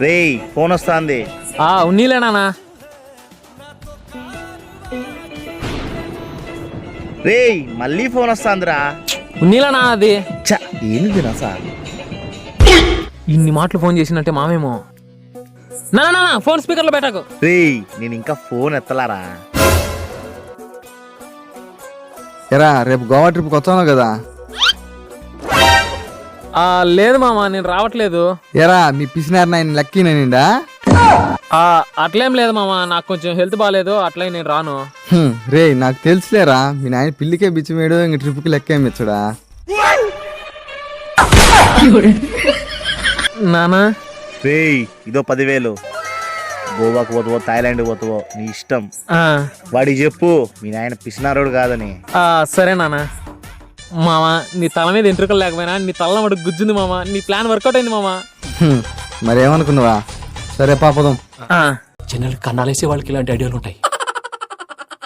రేయ్ ఫోన్ వస్తాంది. ఉన్నీలేనా? రేయ్ మళ్ళీ ఫోన్ వస్తాందిరా. ఉన్నీలేనా అది? ఏంది నసా? ఇన్ని మాటలు ఫోన్ చేసినట్టే మామేమో. నా ఫోన్ స్పీకర్లో పెట్టకు. రేయ్ నేను ఇంకా ఫోన్ ఎత్తలారా. ఎరా రేపు గోవా ట్రిప్కి వస్తాను కదా? లేదు మామ, నేను రావట్లేదు. ఎరా మీ పిసినారు నాయన లక్కీనేనిండా? అట్లేం లేదు మామ, నాకు కొంచెం హెల్త్ బాగాలేదు, అట్లే నేను రాను. రే నాకు తెలుసులేరా, మీ నాయన పిల్లికే బిచ్చిమేడు, ఇంక ట్రిప్కి లెక్కేం ఇచ్చడా? నానా రేయ్ ఇదో 10,000. గోవాకు పోతావో థాయిలాండ్ పోతావో నీ ఇష్టం. వాడికి చెప్పు మీ నాయన పిసినారోడు కాదని. సరే నాన్న. మామ నీ తల మీద ఎంట్రుకలు లేకపోయినా నీ తల మటుకు గుజ్జుంది మామ. నీ ప్లాన్ వర్కౌట్ అయింది మామ. మరేమనుకున్నావా? సరే పాపదం. జనరల్ కన్నాలేసే వాళ్ళకి ఇలాంటి ఐడియాలు ఉంటాయి.